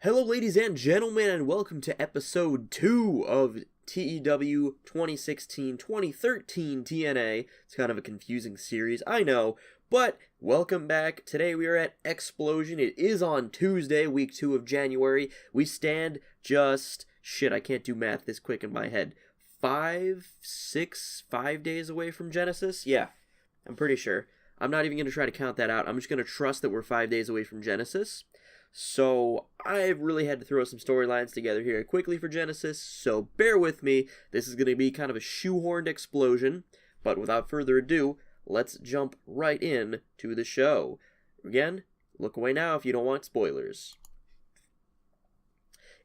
Hello, ladies and gentlemen, and welcome to episode 2 of TEW 2016-2013 TNA. It's kind of a confusing series, I know, but welcome back. Today we are at Xplosion. It is on Tuesday, week 2 of January. We stand just, I can't do math this quick in my head, 5 days away from Genesis? Yeah, I'm pretty sure. I'm not even going to try to count that out. I'm just going to trust that we're 5 days away from Genesis. So I've really had to throw some storylines together here quickly for Genesis, so bear with me. This is going to be kind of a shoehorned explosion, but without further ado, let's jump right in to the show. Again, look away now if you don't want spoilers.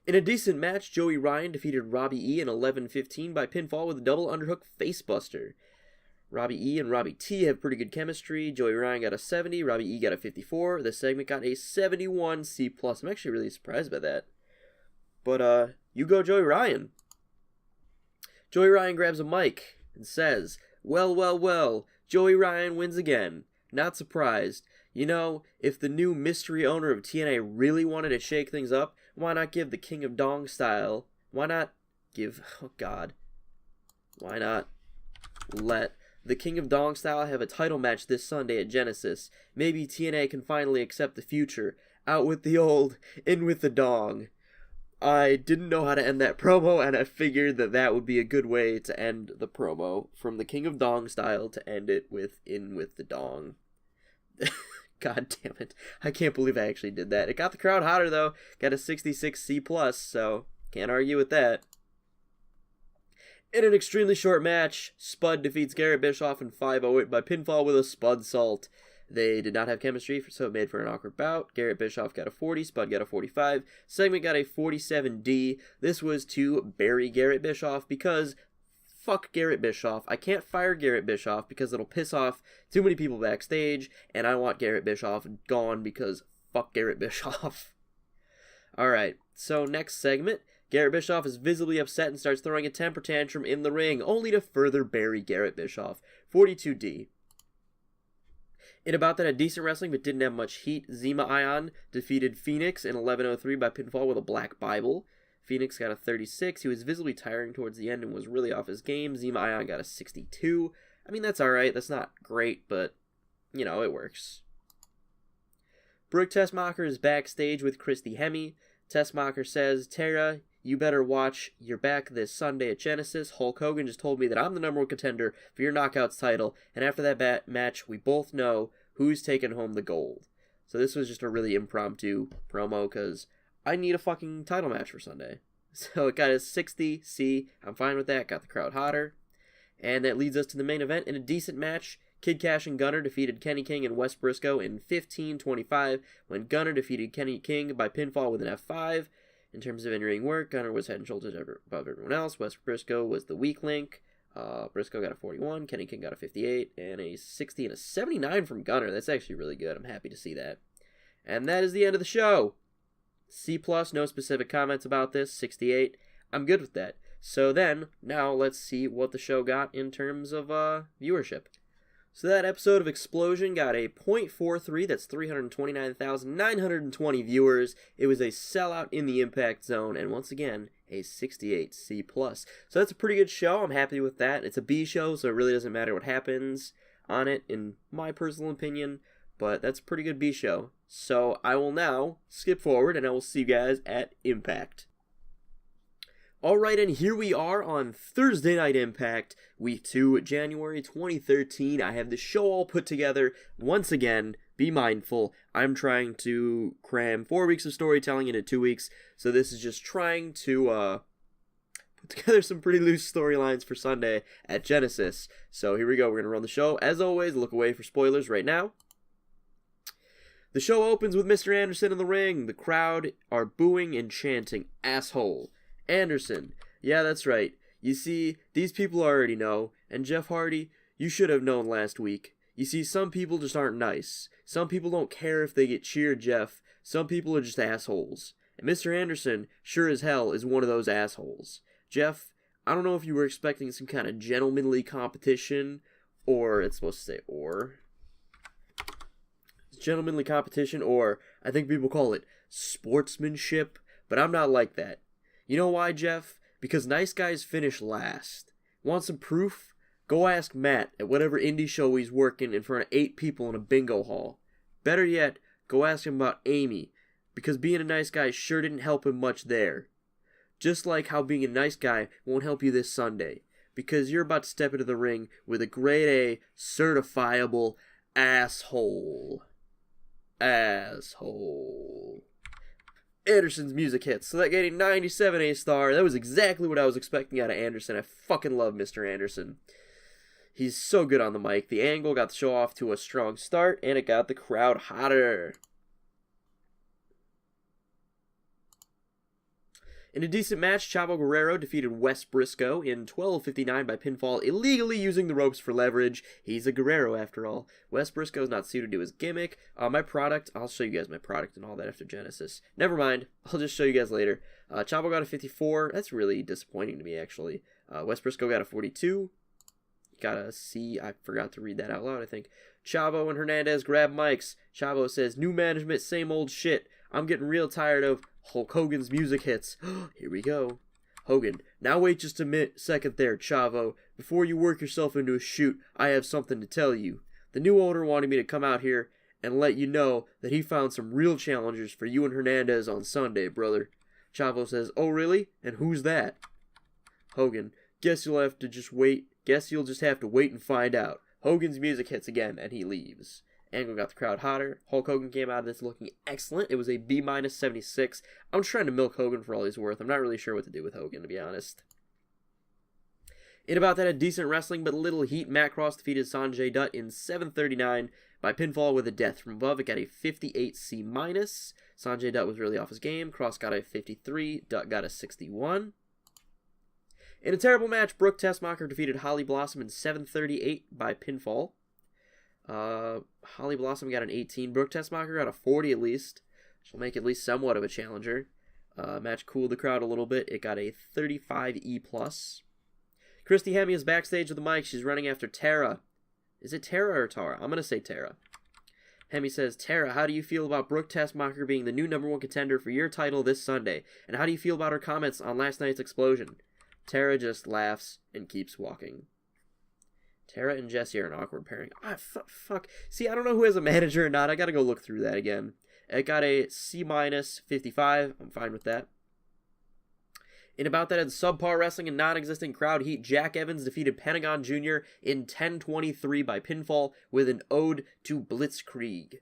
In a decent match, Joey Ryan defeated Robbie E in 11-15 by pinfall with a double underhook facebuster. Robbie E and Robbie T have pretty good chemistry. Joey Ryan got a 70, Robbie E got a 54. This segment got a 71 C+. I'm actually really surprised by that. But, you go Joey Ryan. Joey Ryan grabs a mic and says, well, Joey Ryan wins again. Not surprised. You know, if the new mystery owner of TNA really wanted to shake things up, why not give the King of Dong style? Why not let the King of Dong style have a title match this Sunday at Genesis? Maybe TNA can finally accept the future. Out with the old, in with the dong. I didn't know how to end that promo, and I figured that would be a good way to end the promo, from the King of Dong style to end it with in with the dong. God damn it. I can't believe I actually did that. It got the crowd hotter, though. Got a 66 C+, so can't argue with that. In an extremely short match, Spud defeats Garrett Bischoff in 5-08 by pinfall with a Spud Salt. They did not have chemistry, so it made for an awkward bout. Garrett Bischoff got a 40, Spud got a 45. Segment got a 47D. This was to bury Garrett Bischoff because fuck Garrett Bischoff. I can't fire Garrett Bischoff because it'll piss off too many people backstage, and I want Garrett Bischoff gone because fuck Garrett Bischoff. Alright, so next segment. Garrett Bischoff is visibly upset and starts throwing a temper tantrum in the ring, only to further bury Garrett Bischoff. 42D. In about that, a decent wrestling but didn't have much heat, Zima Ion defeated Phoenix in 11:03 by pinfall with a Black Bible. Phoenix got a 36. He was visibly tiring towards the end and was really off his game. Zima Ion got a 62. I mean, that's alright. That's not great, but, you know, it works. Brooke Tessmacher is backstage with Christy Hemme. Tessmacher says, Tara, you better watch your back this Sunday at Genesis. Hulk Hogan just told me that I'm the #1 contender for your Knockouts title, and after that match, we both know who's taking home the gold. So this was just a really impromptu promo, because I need a fucking title match for Sunday. So it got a 60 C. I'm fine with that. Got the crowd hotter. And that leads us to the main event. In a decent match, Kid Cash and Gunner defeated Kenny King and Wes Briscoe in 15-25, when Gunner defeated Kenny King by pinfall with an F5. In terms of in-ring work, Gunner was head and shoulders above everyone else. Wes Briscoe was the weak link. Briscoe got a 41, Kenny King got a 58, and a 60 and a 79 from Gunner. That's actually really good. I'm happy to see that. And that is the end of the show. C+, no specific comments about this. 68. I'm good with that. So then, now let's see what the show got in terms of viewership. So that episode of Xplosion got a .43, that's 329,920 viewers. It was a sellout in the Impact Zone, and once again, a 68 C+. So that's a pretty good show. I'm happy with that. It's a B show, so it really doesn't matter what happens on it, in my personal opinion, but that's a pretty good B show. So I will now skip forward, and I will see you guys at Impact. Alright, and here we are on Thursday Night Impact, Week 2, January 2013. I have the show all put together. Once again, be mindful, I'm trying to cram 4 weeks of storytelling into 2 weeks, so this is just trying to put together some pretty loose storylines for Sunday at Genesis. So here we go, we're going to run the show. As always, look away for spoilers right now. The show opens with Mr. Anderson in the ring. The crowd are booing and chanting, "Asshole." Anderson, yeah, that's right. You see, these people already know, and Jeff Hardy, you should have known last week. You see, some people just aren't nice. Some people don't care if they get cheered, Jeff. Some people are just assholes. And Mr. Anderson, sure as hell, is one of those assholes. Jeff, I don't know if you were expecting some kind of gentlemanly competition, or, it's supposed to say or. Gentlemanly competition, or I think people call it sportsmanship. but I'm not like that. You know why, Jeff? Because nice guys finish last. Want some proof? Go ask Matt at whatever indie show he's working in front of 8 people in a bingo hall. Better yet, go ask him about Amy, because being a nice guy sure didn't help him much there. Just like how being a nice guy won't help you this Sunday, because you're about to step into the ring with a grade A certifiable asshole. Asshole. Anderson's music hits, so that getting 97 A-star. That was exactly what I was expecting out of Anderson. I fucking love Mr. Anderson. He's so good on the mic. The angle got the show off to a strong start, and it got the crowd hotter. In a decent match, Chavo Guerrero defeated Wes Briscoe in 12:59 by pinfall, illegally using the ropes for leverage. He's a Guerrero after all. Wes Briscoe's not suited to his gimmick. My product, I'll show you guys my product and all that after Genesis. Never mind, I'll just show you guys later. Chavo got a 54. That's really disappointing to me, actually. Wes Briscoe got a 42. Got a C. I forgot to read that out loud, I think. Chavo and Hernandez grab mics. Chavo says, "New management, same old shit. I'm getting real tired of Hulk Hogan's music hits." Here we go. Hogan, now wait just a second there, Chavo. Before you work yourself into a shoot, I have something to tell you. The new owner wanted me to come out here and let you know that he found some real challengers for you and Hernandez on Sunday, brother. Chavo says, "Oh, really? And who's that?" Hogan, Guess you'll just have to wait and find out. Hogan's music hits again, and he leaves. Angle got the crowd hotter. Hulk Hogan came out of this looking excellent. It was a B-76. I'm just trying to milk Hogan for all he's worth. I'm not really sure what to do with Hogan, to be honest. In about that, a decent wrestling but little heat. Matt Cross defeated Sanjay Dutt in 7:39 by pinfall with a death from above. It got a 58 C-. Sanjay Dutt was really off his game. Cross got a 53. Dutt got a 61. In a terrible match, Brooke Tessmacher defeated Holly Blossom in 7:38 by pinfall. Holly Blossom got an 18. Brooke Tessmacher got a 40 at least. She'll make at least somewhat of a challenger. Match cooled the crowd a little bit. It got a 35 E+. Christy Hemme is backstage with the mic. She's running after Tara. Is it Tara or Tara? I'm going to say Tara. Hemme says, "Tara, how do you feel about Brooke Tessmacher being the new #1 contender for your title this Sunday? And how do you feel about her comments on last night's Xplosion?" Tara just laughs and keeps walking. Tara and Jesse are an awkward pairing. Fuck. See, I don't know who has a manager or not. I gotta go look through that again. It got a C-55. I'm fine with that. In about that, in subpar wrestling and non-existent crowd heat, Jack Evans defeated Pentagon Jr. in 10:23 by pinfall with an ode to Blitzkrieg.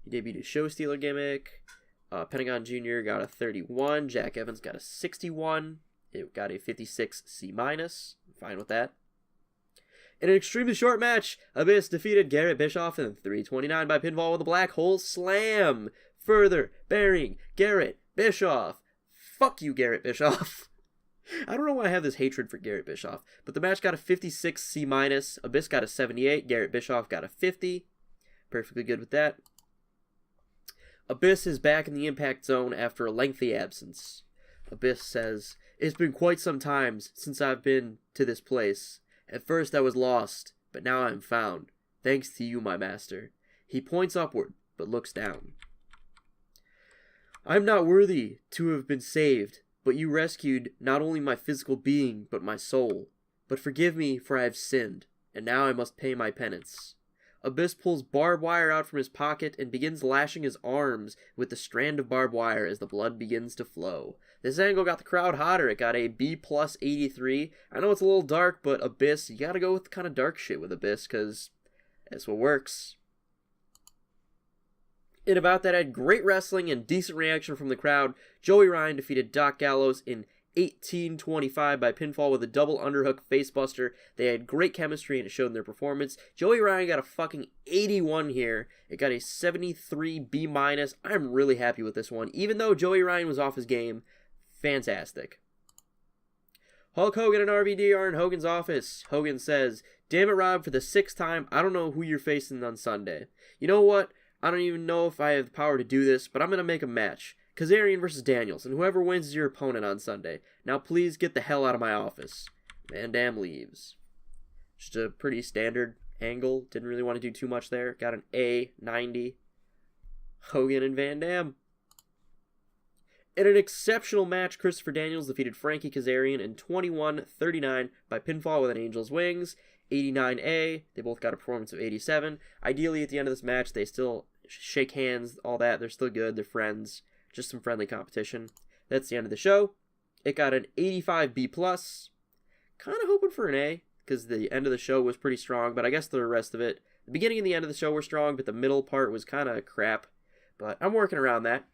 He debuted his show stealer gimmick. Pentagon Jr. got a 31. Jack Evans got a 61. It got a 56 C-. I'm fine with that. In an extremely short match, Abyss defeated Garrett Bischoff in 3:29 by pinfall with a black hole slam, further burying Garrett Bischoff. Fuck you, Garrett Bischoff. I don't know why I have this hatred for Garrett Bischoff, but the match got a 56 C-. Abyss got a 78. Garrett Bischoff got a 50. Perfectly good with that. Abyss is back in the Impact Zone after a lengthy absence. Abyss says, "It's been quite some time since I've been to this place. At first I was lost, but now I am found. Thanks to you, my master." He points upward, but looks down. "I am not worthy to have been saved, but you rescued not only my physical being, but my soul. But forgive me, for I have sinned, and now I must pay my penance." Abyss pulls barbed wire out from his pocket and begins lashing his arms with the strand of barbed wire as the blood begins to flow. This angle got the crowd hotter. It got a B+83. I know it's a little dark, but Abyss, you gotta go with kind of dark shit with Abyss, because that's what works. In about that, I had great wrestling and decent reaction from the crowd. Joey Ryan defeated Doc Gallows in 18:25 by pinfall with a double underhook facebuster. They had great chemistry and it showed in their performance. Joey Ryan got a fucking 81 here. It got a 73 B-. I'm really happy with this one. Even though Joey Ryan was off his game, fantastic. Hulk Hogan and RVD are in Hogan's office. Hogan says, "Damn it, Rob, for the 6th time, I don't know who you're facing on Sunday. You know what? I don't even know if I have the power to do this, but I'm going to make a match. Kazarian versus Daniels, and whoever wins is your opponent on Sunday. Now please get the hell out of my office." Van Dam leaves. Just a pretty standard angle. Didn't really want to do too much there. Got an A, 90. Hogan and Van Dam. In an exceptional match, Christopher Daniels defeated Frankie Kazarian in 21-39 by pinfall with an Angel's Wings. 89A, they both got a performance of 87. Ideally, at the end of this match, they still shake hands, all that. They're still good, they're friends. Just some friendly competition. That's the end of the show. It got an 85B+. Kind of hoping for an A, because the end of the show was pretty strong, but I guess the rest of it, the beginning and the end of the show were strong, but the middle part was kind of crap. But I'm working around that.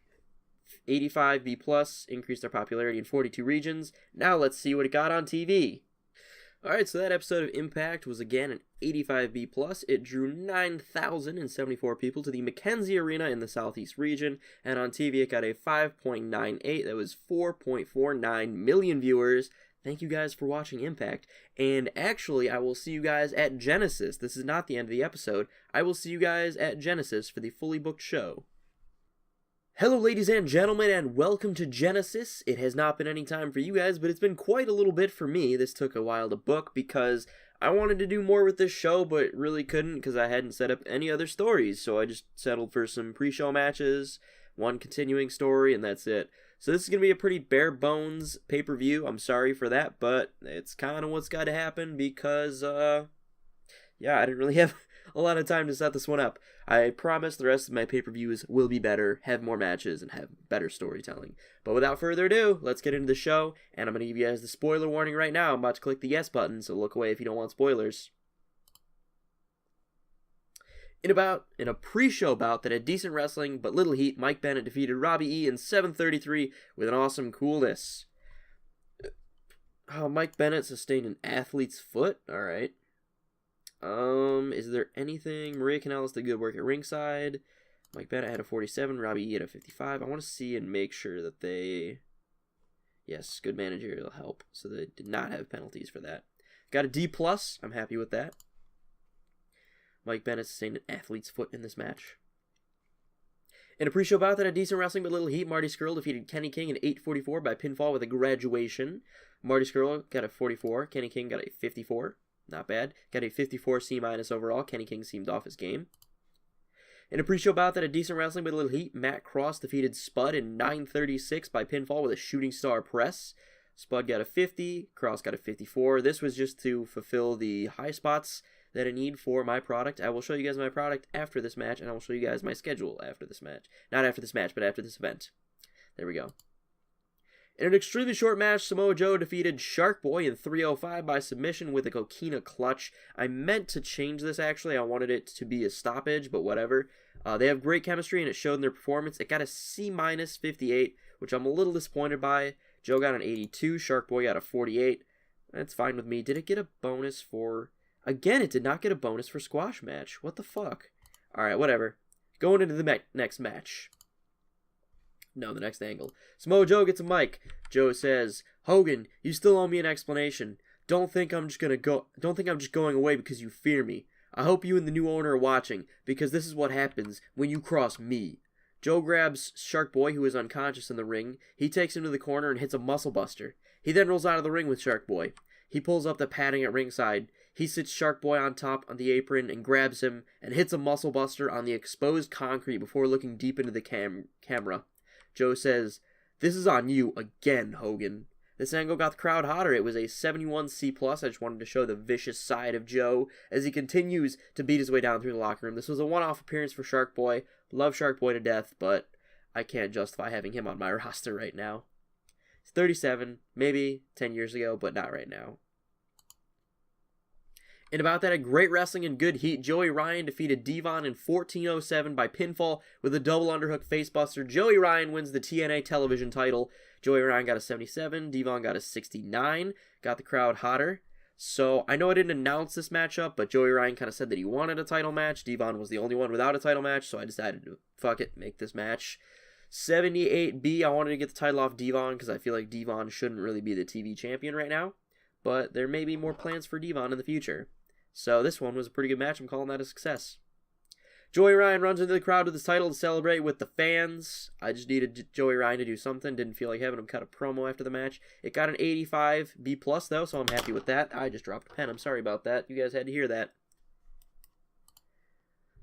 85B+, increased their popularity in 42 regions. Now let's see what it got on TV. Alright, so that episode of Impact was again an 85B+. It drew 9,074 people to the Mackenzie Arena in the Southeast region, and on TV it got a 5.98. That was 4.49 million viewers. Thank you guys for watching Impact, and actually I will see you guys at Genesis. This is not the end of the episode. I will see you guys at Genesis for the fully booked show. Hello ladies and gentlemen, and welcome to Genesis. It has not been any time for you guys, but it's been quite a little bit for me. This took a while to book because I wanted to do more with this show, but really couldn't because I hadn't set up any other stories, so I just settled for some pre-show matches, one continuing story, and that's it. So this is going to be a pretty bare bones pay-per-view. I'm sorry for that, but it's kind of what's got to happen because, yeah, I didn't really have a lot of time to set this one up. I promise the rest of my pay-per-views will be better, have more matches, and have better storytelling. But without further ado, let's get into the show, and I'm going to give you guys the spoiler warning right now. I'm about to click the yes button, so look away if you don't want spoilers. In a pre-show bout that had decent wrestling but little heat, Mike Bennett defeated Robbie E in 7:33 with an awesome coolness. Oh, Mike Bennett sustained an athlete's foot? Alright. Is there anything? Maria Kanellis did good work at ringside. Mike Bennett had a 47, Robbie E had a 55. I want to see and make sure that they... Yes, good managerial help. So they did not have penalties for that. Got a D+. I'm happy with that. Mike Bennett sustained an athlete's foot in this match. In a pre-show bout that had decent wrestling but little heat, Marty Scurll defeated Kenny King in 8:44 by pinfall with a graduation. Marty Scurll got a 44. Kenny King got a 54. Not bad. Got a 54 C- overall. Kenny King seemed off his game. In a pre-show bout that had decent wrestling but little heat, Matt Cross defeated Spud in 9:36 by pinfall with a shooting star press. Spud got a 50. Cross got a 54. This was just to fulfill the high spots that I need for my product. I will show you guys my product after this match, and I will show you guys my schedule after this match. Not after this match, but after this event. There we go. In an extremely short match, Samoa Joe defeated Shark Boy in 3:05 by submission with a coquina clutch. I meant to change this, actually. I wanted it to be a stoppage, but whatever. They have great chemistry, and it showed in their performance. It got a C- 58, which I'm a little disappointed by. Joe got an 82. Shark Boy got a 48. That's fine with me. Did it get a bonus for... Again, it did not get a bonus for squash match. What the fuck? Alright, whatever. Going into the next match. No, the next angle. Samoa Joe gets a mic. Joe says, "Hogan, you still owe me an explanation. Don't think I'm just going away because you fear me. I hope you and the new owner are watching, because this is what happens when you cross me." Joe grabs Shark Boy, who is unconscious in the ring. He takes him to the corner and hits a muscle buster. He then rolls out of the ring with Shark Boy. He pulls up the padding at ringside. He sits Shark Boy on top on the apron and grabs him and hits a muscle buster on the exposed concrete before looking deep into the camera. Joe says, "This is on you again, Hogan." This angle got the crowd hotter. It was a 71 C+. I just wanted to show the vicious side of Joe as he continues to beat his way down through the locker room. This was a one-off appearance for Shark Boy. Love Shark Boy to death, but I can't justify having him on my roster right now. He's 37, maybe 10 years ago, but not right now. And about that, a great wrestling and good heat, Joey Ryan defeated Devon in 14:07 by pinfall with a double underhook facebuster. Joey Ryan wins the TNA television title. Joey Ryan got a 77, Devon got a 69, got the crowd hotter. So I know I didn't announce this matchup, but Joey Ryan kind of said that he wanted a title match. Devon was the only one without a title match, so I decided to, fuck it, make this match. 78B, I wanted to get the title off Devon because I feel like Devon shouldn't really be the TV champion right now. But there may be more plans for Devon in the future. So this one was a pretty good match. I'm calling that a success. Joey Ryan runs into the crowd with his title to celebrate with the fans. I just needed Joey Ryan to do something. Didn't feel like having him cut a promo after the match. It got an 85B+ though, so I'm happy with that. I just dropped a pen. I'm sorry about that. You guys had to hear that.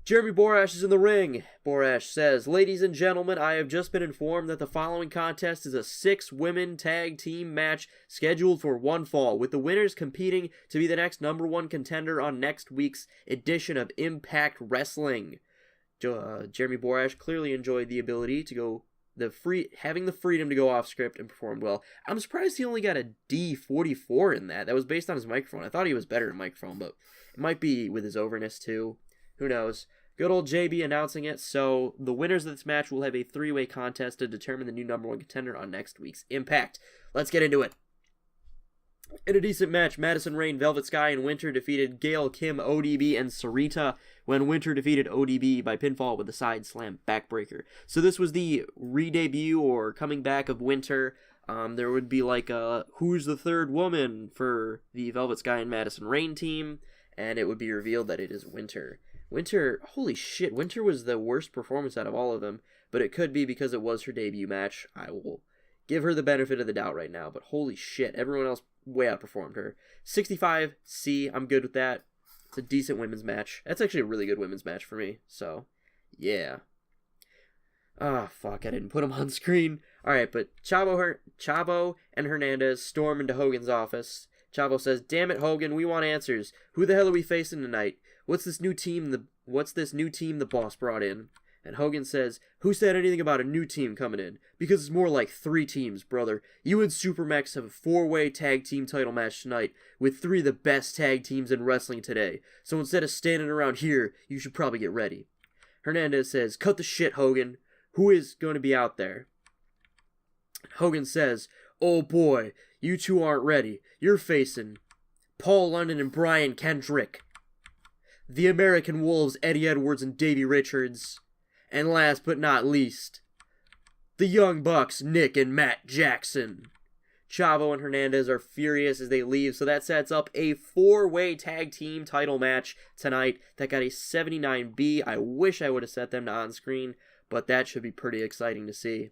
Jeremy Borash is in the ring. Borash says, "Ladies and gentlemen, I have just been informed that the following contest is a 6-women tag team match scheduled for one fall, with the winners competing to be the next #1 contender on next week's edition of Impact Wrestling." Jeremy Borash clearly enjoyed the ability to go having the freedom to go off script and performed well. I'm surprised he only got a D44 in that. That was based on his microphone. I thought he was better in microphone, but it might be with his overness too. Who knows? Good old JB announcing it. So the winners of this match will have a 3-way contest to determine the new #1 contender on next week's Impact. Let's get into it. In a decent match, Madison Rayne, Velvet Sky, and Winter defeated Gail, Kim, ODB, and Sarita, when Winter defeated ODB by pinfall with a side slam backbreaker. So this was the re-debut or coming back of Winter. There would be like a who's the third woman for the Velvet Sky and Madison Rayne team, and it would be revealed that it is Winter. Winter, holy shit, Winter was the worst performance out of all of them, but it could be because it was her debut match. I will give her the benefit of the doubt right now, but holy shit, everyone else way outperformed her. 65C, I'm good with that. It's a decent women's match. That's actually a really good women's match for me, so yeah. Ah, fuck, I didn't put them on screen. Alright, but Chavo and Hernandez storm into Hogan's office. Chavo says, "Damn it, Hogan, we want answers. Who the hell are we facing tonight? What's this new team the boss brought in?" And Hogan says, "Who said anything about a new team coming in? Because it's more like 3 teams, brother. You and Supermax have a 4-way tag team title match tonight with 3 of the best tag teams in wrestling today. So instead of standing around here, you should probably get ready." Hernandez says, "Cut the shit, Hogan. Who is going to be out there?" Hogan says, "Oh boy, you two aren't ready. You're facing Paul London and Brian Kendrick, the American Wolves, Eddie Edwards and Davey Richards, and last but not least, the Young Bucks, Nick and Matt Jackson." Chavo and Hernandez are furious as they leave, so that sets up a 4-way tag team title match tonight that got a 79B. I wish I would have set them to on screen, but that should be pretty exciting to see.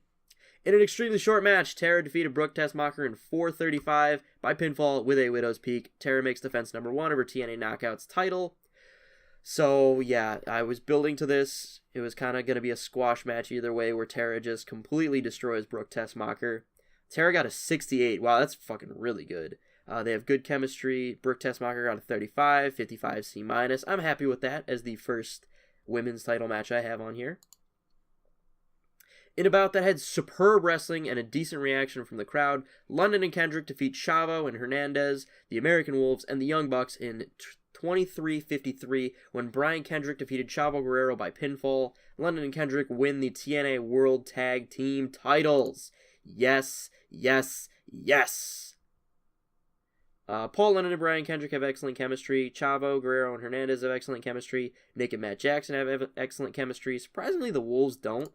In an extremely short match, Tara defeated Brooke Tessmacher in 4:35 by pinfall with a Widow's Peak. Tara makes defense #1 of her TNA Knockouts title. So, yeah, I was building to this. It was kind of going to be a squash match either way, where Tara just completely destroys Brooke Tessmacher. Tara got a 68. Wow, that's fucking really good. They have good chemistry. Brooke Tessmacher got a 35, 55C-. I'm happy with that as the first women's title match I have on here. In a bout that had superb wrestling and a decent reaction from the crowd, London and Kendrick defeat Chavo and Hernandez, the American Wolves, and the Young Bucks in 23:53 when Brian Kendrick defeated Chavo Guerrero by pinfall. London and Kendrick win the TNA World Tag Team titles. Yes, yes, yes. Paul London and Brian Kendrick have excellent chemistry. Chavo, Guerrero, and Hernandez have excellent chemistry. Nick and Matt Jackson have excellent chemistry. Surprisingly, the Wolves don't.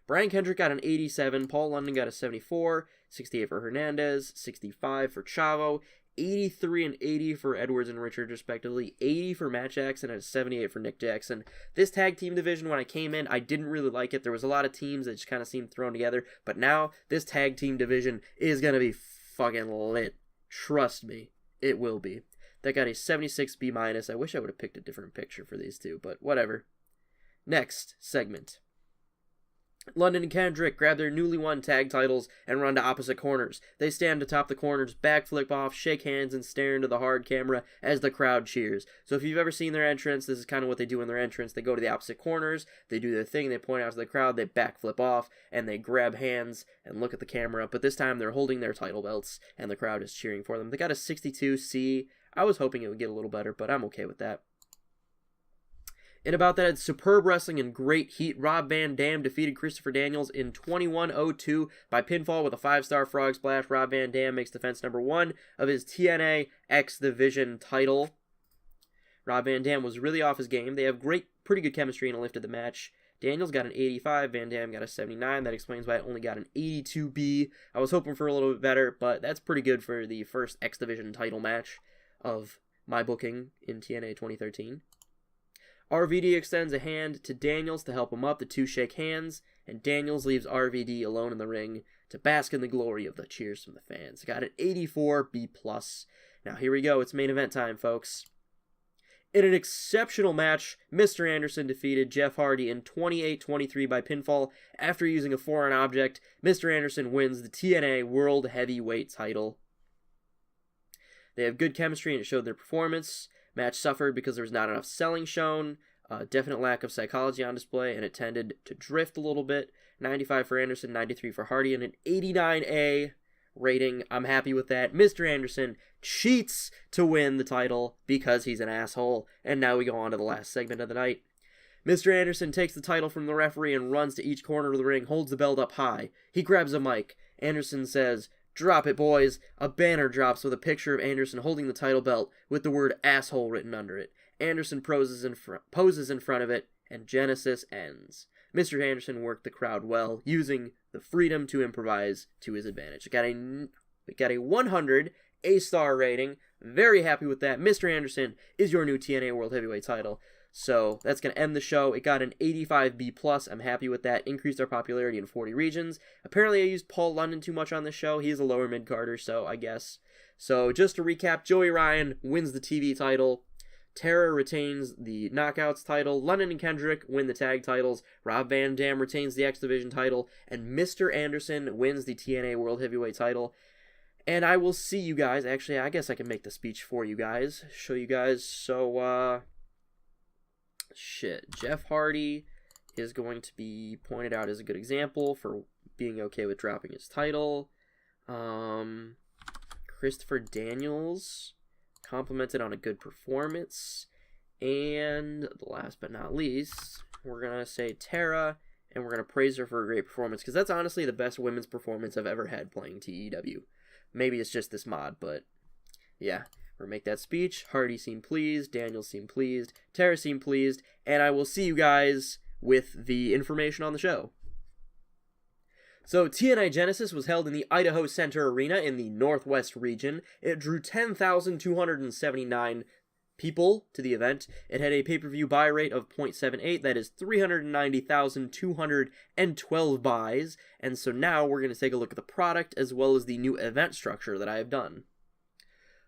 Brian Kendrick got an 87, Paul London got a 74, 68 for Hernandez, 65 for Chavo, 83 and 80 for Edwards and Richard, respectively, 80 for Matt Jackson, and 78 for Nick Jackson. This tag team division, when I came in, I didn't really like it. There was a lot of teams that just kind of seemed thrown together, but now this tag team division is going to be fucking lit. Trust me, it will be. That got a 76B-. I wish I would have picked a different picture for these two, but whatever. Next segment. London and Kendrick grab their newly won tag titles and run to opposite corners. They stand atop the corners, backflip off, shake hands, and stare into the hard camera as the crowd cheers. So if you've ever seen their entrance, this is kind of what they do in their entrance. They go to the opposite corners, they do their thing, they point out to the crowd, they backflip off, and they grab hands and look at the camera. But this time they're holding their title belts, and the crowd is cheering for them. They got a 62C. I was hoping it would get a little better, but I'm okay with that. In a bout that had superb wrestling and great heat, Rob Van Dam defeated Christopher Daniels in 21:02 by pinfall with a 5-star frog splash. Rob Van Dam makes defense #1 of his TNA X Division title. Rob Van Dam was really off his game. They have pretty good chemistry and lifted the match. Daniels got an 85, Van Dam got a 79. That explains why I only got an 82B. I was hoping for a little bit better, but that's pretty good for the first X Division title match of my booking in TNA 2013. RVD extends a hand to Daniels to help him up. The two shake hands, and Daniels leaves RVD alone in the ring to bask in the glory of the cheers from the fans. Got an 84B+. Now here we go. It's main event time, folks. In an exceptional match, Mr. Anderson defeated Jeff Hardy in 28-23 by pinfall after using a foreign object. Mr. Anderson wins the TNA World Heavyweight title. They have good chemistry and it showed their performance. Match suffered because there was not enough selling shown. Definite lack of psychology on display, and it tended to drift a little bit. 95 for Anderson, 93 for Hardy, and an 89A rating. I'm happy with that. Mr. Anderson cheats to win the title because he's an asshole. And now we go on to the last segment of the night. Mr. Anderson takes the title from the referee and runs to each corner of the ring, holds the belt up high. He grabs a mic. Anderson says, "Drop it, boys." A banner drops with a picture of Anderson holding the title belt with the word asshole written under it. Anderson poses in front of it, and Genesis ends. Mr. Anderson worked the crowd well, using the freedom to improvise to his advantage. It got a 100 A-star rating. Very happy with that. Mr. Anderson is your new TNA World Heavyweight title. So that's going to end the show. It got an 85B+. I'm happy with that. Increased our popularity in 40 regions. Apparently I used Paul London too much on this show. He's a lower mid-carder, so I guess. So just to recap, Joey Ryan wins the TV title. Tara retains the Knockouts title. London and Kendrick win the tag titles. Rob Van Dam retains the X Division title. And Mr. Anderson wins the TNA World Heavyweight title. And I will see you guys. Actually, I guess I can make the speech for you guys. Show you guys. So, Jeff Hardy is going to be pointed out as a good example for being okay with dropping his title. Christopher Daniels complimented on a good performance. And last but not least, we're going to say Tara, and we're going to praise her for a great performance, because that's honestly the best women's performance I've ever had playing TEW. Maybe it's just this mod, but yeah. We're going to make that speech. Hardy seemed pleased, Daniels seemed pleased, Tara seemed pleased, and I will see you guys with the information on the show. So, TNA Genesis was held in the Idaho Center Arena in the Northwest region. It drew 10,279 people to the event. It had a pay-per-view buy rate of 0.78, that is 390,212 buys, and so now we're going to take a look at the product as well as the new event structure that I have done.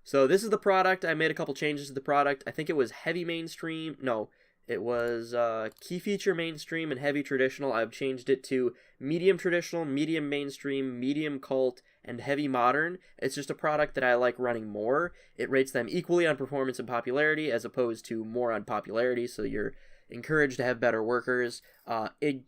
So this is the product. I made a couple changes to the product. I think it was heavy mainstream. No, it was key feature mainstream and heavy traditional. I've changed it to medium traditional, medium mainstream, medium cult, and heavy modern. It's just a product that I like running more. It rates them equally on performance and popularity as opposed to more on popularity, so you're encouraged to have better workers.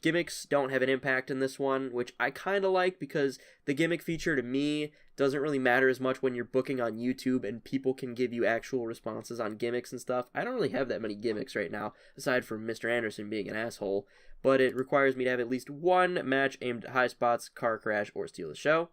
Gimmicks don't have an impact in this one, which I kind of like because the gimmick feature to me doesn't really matter as much when you're booking on YouTube and people can give you actual responses on gimmicks and stuff. I don't really have that many gimmicks right now, aside from Mr. Anderson being an asshole, but it requires me to have at least one match aimed at high spots, car crash, or steal the show.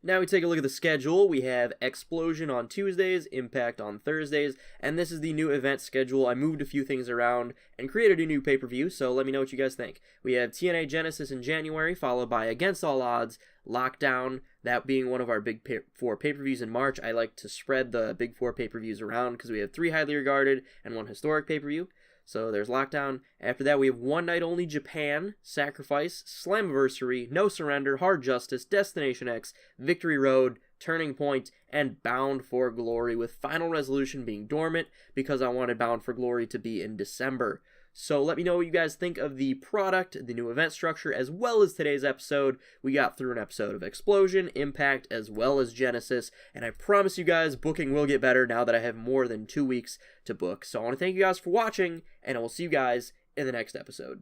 Now we take a look at the schedule. We have Xplosion on Tuesdays, Impact on Thursdays, and this is the new event schedule. I moved a few things around and created a new pay-per-view, so let me know what you guys think. We have TNA Genesis in January, followed by Against All Odds, Lockdown, that being one of our big four pay-per-views in March. I like to spread the big four pay-per-views around because we have 3 highly regarded and 1 historic pay-per-view. So there's Lockdown. After that, we have One Night Only Japan, Sacrifice, Slammiversary, No Surrender, Hard Justice, Destination X, Victory Road, Turning Point, and Bound for Glory, with Final Resolution being dormant because I wanted Bound for Glory to be in December. So let me know what you guys think of the product, the new event structure, as well as today's episode. We got through an episode of Xplosion, Impact, as well as Genesis, and I promise you guys booking will get better now that I have more than 2 weeks to book. So I want to thank you guys for watching, and I will see you guys in the next episode.